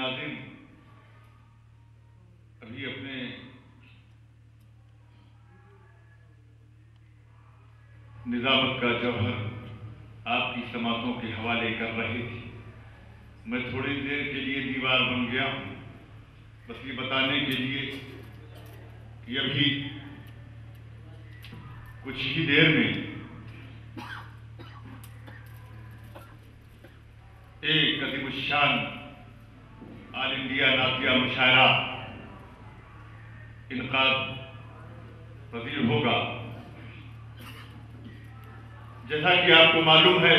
ناظرین، ابھی اپنے نظامت کا جوہر آپ کی سماعتوں کے حوالے کر رہے تھے. میں تھوڑی دیر کے لیے دیوار بن گیا ہوں، بس یہ بتانے کے لیے کہ ابھی کچھ ہی دیر میں ایک عظیم الشان آل انڈیا نعتیہ مشاعرہ انعقاد پذیر ہوگا. جیسا کہ آپ کو معلوم ہے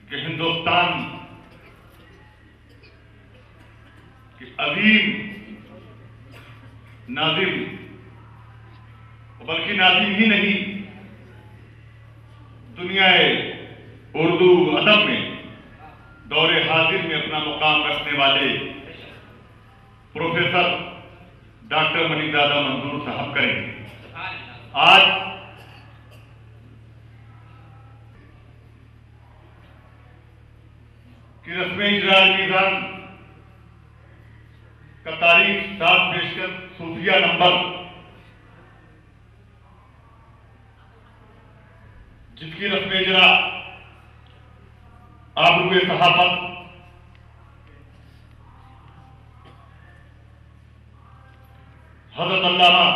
کہ ہندوستان کے عظیم ناظم، بلکہ ناظم ہی نہیں، دنیا اردو ادب میں دور حاضر میں اپنا مقام رکھنے والے پروفیسر ڈاکٹر منی زادہ منظور صاحب کریں گے. آج کی رسم اجرا میزان کا تاریخ ساتھ پیش کر صوفیہ نمبر، جس کی رسم اجرا آبروئے صحافت حضرت علامہ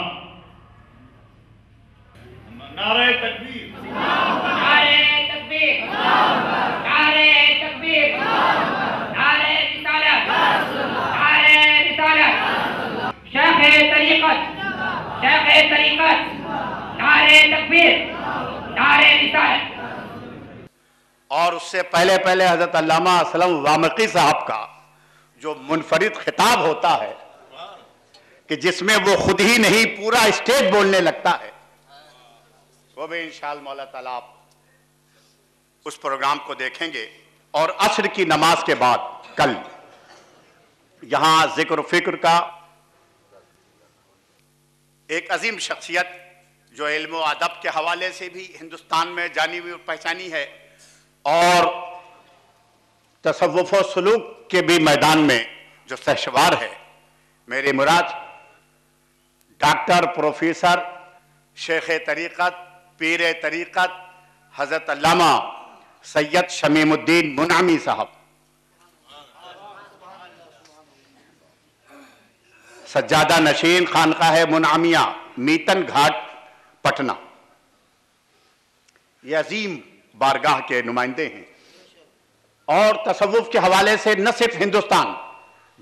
نعرہ تکبیر، نعرہ تکبیر، نعرہ تکبیر، نعرہ رسالت، نعرہ رسالت، شیخ طریقت، شیخ طریقت، نعرہ تکبیر، نعرہ رسالت. اور اس سے پہلے حضرت علامہ اسلم وامقی صاحب کا جو منفرد خطاب ہوتا ہے کہ جس میں وہ خود ہی نہیں پورا اسٹیج بولنے لگتا ہے، وہ بھی انشاءاللہ مولا تعالیٰ آپ اس پروگرام کو دیکھیں گے. اور عصر کی نماز کے بعد کل یہاں ذکر و فکر کا ایک عظیم شخصیت جو علم و ادب کے حوالے سے بھی ہندوستان میں جانی ہوئی اور پہچانی ہے، اور تصوف و سلوک کے بھی میدان میں جو سہشوار ہے، میرے مراد ڈاکٹر پروفیسر شیخ طریقت پیر طریقت حضرت علامہ سید شمیم الدین منعمی صاحب، سجادہ نشین خانقاہ منعمیہ میتن گھاٹ پٹنہ. یہ عظیم بارگاہ کے نمائندے ہیں اور تصوف کے حوالے سے نہ صرف ہندوستان،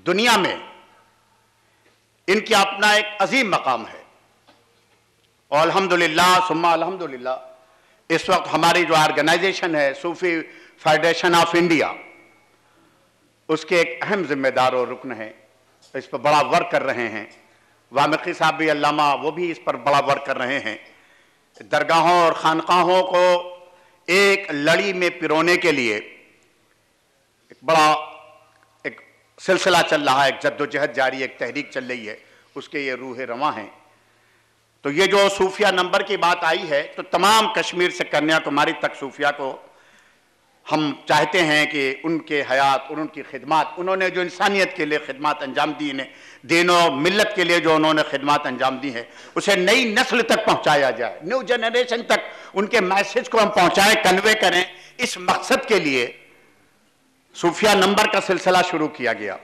دنیا میں ان کی اپنا ایک عظیم مقام ہے. اور الحمدللہ ثم الحمدللہ اس وقت ہماری جو آرگنائزیشن ہے صوفی فیڈریشن آف انڈیا، اس کے ایک اہم ذمہ دار اور رکن ہیں، اس پر بڑا ورک کر رہے ہیں. وامقی صاحب بھی علامہ، وہ بھی اس پر بڑا ورک کر رہے ہیں. درگاہوں اور خانقاہوں کو ایک لڑی میں پیرونے کے لیے ایک بڑا ایک سلسلہ چل رہا ہے، ایک جد و جہد جاری، ایک تحریک چل رہی ہے، اس کے یہ روح رواں ہیں. تو یہ جو صوفیہ نمبر کی بات آئی ہے، تو تمام کشمیر سے کنیا کماری تک صوفیہ کو ہم چاہتے ہیں کہ ان کے حیات اور ان کی خدمات، انہوں نے جو انسانیت کے لیے خدمات انجام دی، دین و ملت کے لیے جو انہوں نے خدمات انجام دی ہیں، اسے نئی نسل تک پہنچایا جائے، نیو جنریشن تک ان کے میسج کو ہم پہنچائیں، کنوے کریں. اس مقصد کے لیے صوفیہ نمبر کا سلسلہ شروع کیا گیا.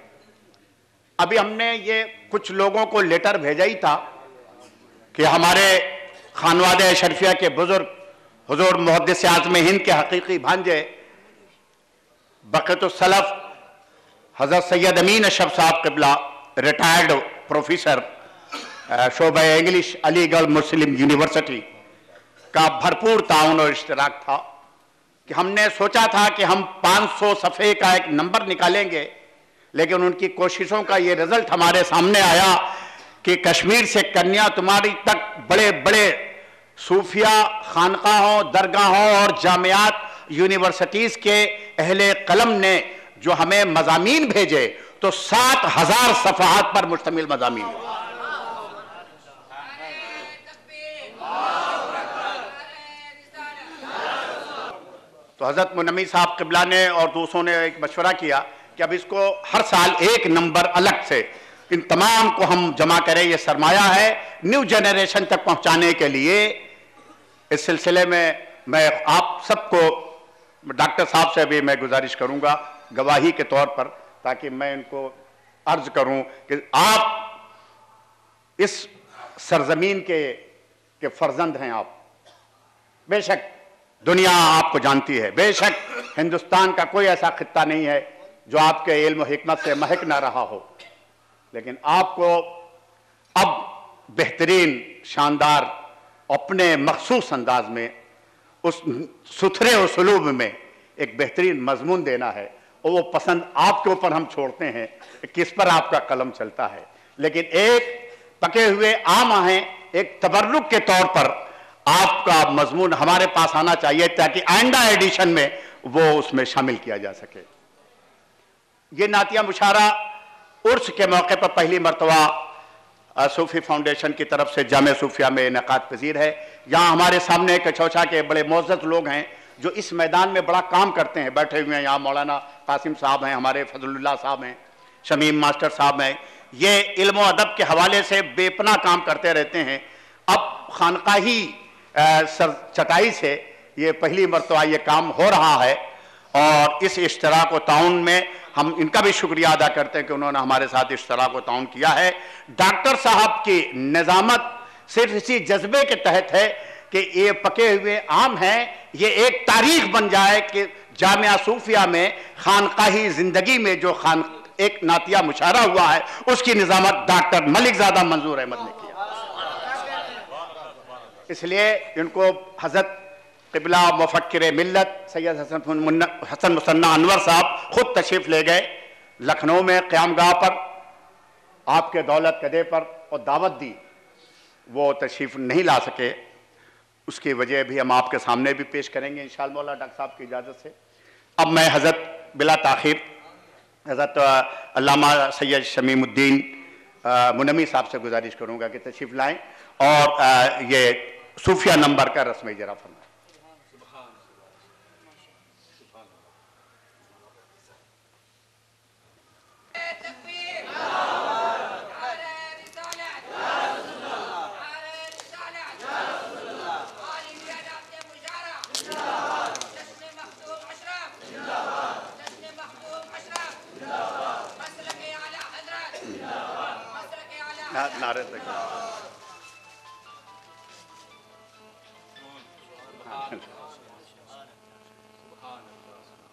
ابھی ہم نے یہ کچھ لوگوں کو لیٹر بھیجا ہی تھا کہ ہمارے خانوادہ اشرفیہ کے بزرگ حضور محدث اعظم ہند کے حقیقی بھانجے بقیت السلف حضرت سید امین اشرف صاحب قبلہ، ریٹائرڈ پروفیسر شعبہ انگلش علی گڑھ مسلم یونیورسٹی کا بھرپور تعاون اور اشتراک تھا کہ ہم نے سوچا تھا کہ ہم 500 صفحے کا ایک نمبر نکالیں گے، لیکن ان کی کوششوں کا یہ رزلٹ ہمارے سامنے آیا کہ کشمیر سے کنیا تمہاری تک بڑے بڑے صوفیہ خانقاہوں، درگاہوں اور جامعات، یونیورسٹیز کے اہل قلم نے جو ہمیں مضامین بھیجے تو 7,000 صفحات پر مشتمل مضامین. تو حضرت منمی صاحب قبلہ نے اور دوسروں نے ایک مشورہ کیا کہ اب اس کو ہر سال ایک نمبر الگ سے ان تمام کو ہم جمع کریں، یہ سرمایہ ہے نیو جنریشن تک پہنچانے کے لیے۔ اس سلسلے میں آپ سب کو، ڈاکٹر صاحب سے بھی میں گزارش کروں گا گواہی کے طور پر، تاکہ میں ان کو عرض کروں کہ آپ اس سرزمین کے فرزند ہیں۔ آپ بے شک دنیا آپ کو جانتی ہے، بے شک ہندوستان کا کوئی ایسا خطہ نہیں ہے جو آپ کے علم و حکمت سے مہک نہ رہا ہو، لیکن آپ کو اب بہترین شاندار اپنے مخصوص انداز میں اس ستھرے اسلوب میں ایک بہترین مضمون دینا ہے، اور وہ پسند آپ کے اوپر ہم چھوڑتے ہیں کہ کس پر آپ کا قلم چلتا ہے، لیکن ایک پکے ہوئے عام ہیں، ایک تبرک کے طور پر آپ کا مضمون ہمارے پاس آنا چاہیے تاکہ آئندہ ایڈیشن میں وہ اس میں شامل کیا جا سکے۔ یہ نعتیہ مشاعرہ عرس کے موقع پر پہلی مرتبہ صوفی فاؤنڈیشن کی طرف سے جامع صوفیہ میں انعقاد پذیر ہے۔ یہاں ہمارے سامنے کچوچا کے بڑے معزز لوگ ہیں جو اس میدان میں بڑا کام کرتے ہیں، بیٹھے ہوئے ہیں۔ یہاں مولانا قاسم صاحب ہیں، ہمارے فضل اللہ صاحب ہیں، شمیم ماسٹر صاحب ہیں۔ یہ علم و ادب کے حوالے سے بے پناہ کام کرتے رہتے ہیں۔ اب خانقاہی چٹائی سے یہ پہلی مرتبہ یہ کام ہو رہا ہے، اور اس اشتراک و تعاون میں ہم ان کا بھی شکریہ ادا کرتے ہیں کہ انہوں نے ہمارے ساتھ اشتراک و تعاون کیا ہے۔ ڈاکٹر صاحب کی نظامت صرف اسی جذبے کے تحت ہے کہ یہ پکے ہوئے عام ہیں، یہ ایک تاریخ بن جائے کہ جامعہ صوفیہ میں خانقاہی زندگی میں جو ایک نعتیہ مشاعرہ ہوا ہے اس کی نظامت ڈاکٹر ملک زادہ منظور احمد نے کیا۔ اس لیے ان کو حضرت قبلہ مفکر ملت سید حسن مصنع انور صاحب خود تشریف لے گئے لکھنؤ میں قیام گاہ پر، آپ کے دولت کدے پر، اور دعوت دی، وہ تشریف نہیں لا سکے۔ اس کی وجہ بھی ہم آپ کے سامنے بھی پیش کریں گے انشاءاللہ مولا ڈاکٹر صاحب کی اجازت سے۔ اب میں حضرت بلا تاخیر حضرت علامہ سید شمیم الدین منمی صاحب سے گزارش کروں گا کہ تشریف لائیں اور یہ صوفیہ نمبر کا رسم اجرا فرمائیں۔ نعرے تک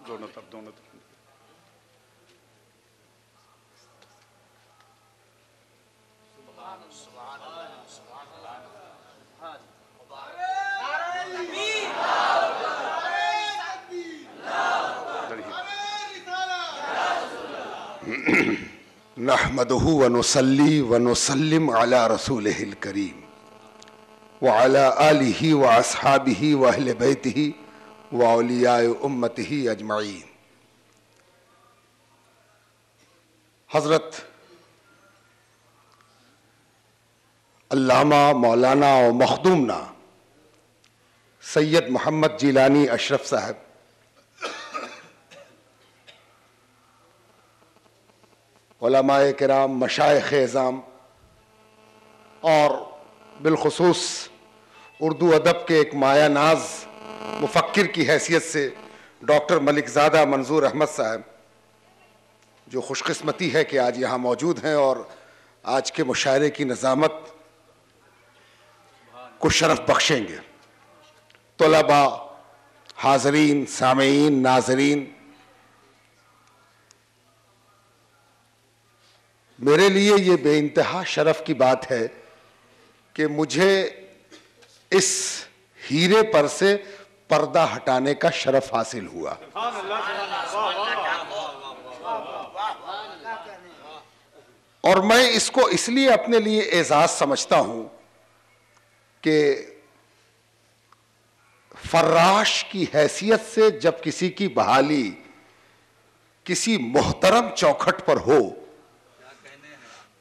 دونوں طرف نحمده ونصلي ونسلم على رسوله الكريم وعلى آله وأصحابه وأهل بيته وأولياء أمته أجمعين۔ حضرت علامہ مولانا و مخدومنا سید محمد جیلانی اشرف صاحب علماء کرام، مشائخ اعظام، اور بالخصوص اردو ادب کے ایک مایہ ناز مفکر کی حیثیت سے ڈاکٹر ملک زادہ منظور احمد صاحب، جو خوش قسمتی ہے کہ آج یہاں موجود ہیں اور آج کے مشاعرے کی نظامت کو شرف بخشیں گے، طلباء، حاضرین، سامعین، ناظرین، میرے لیے یہ بے انتہا شرف کی بات ہے کہ مجھے اس ہیرے پر سے پردہ ہٹانے کا شرف حاصل ہوا۔ اور میں اس کو اس لیے اپنے لیے اعزاز سمجھتا ہوں کہ فراش کی حیثیت سے جب کسی کی بحالی کسی محترم چوکھٹ پر ہو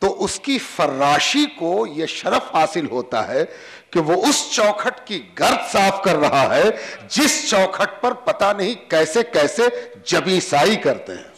تو اس کی فراشی کو یہ شرف حاصل ہوتا ہے کہ وہ اس چوکھٹ کی گرد صاف کر رہا ہے جس چوکھٹ پر پتہ نہیں کیسے کیسے جبیں سائی کرتے ہیں.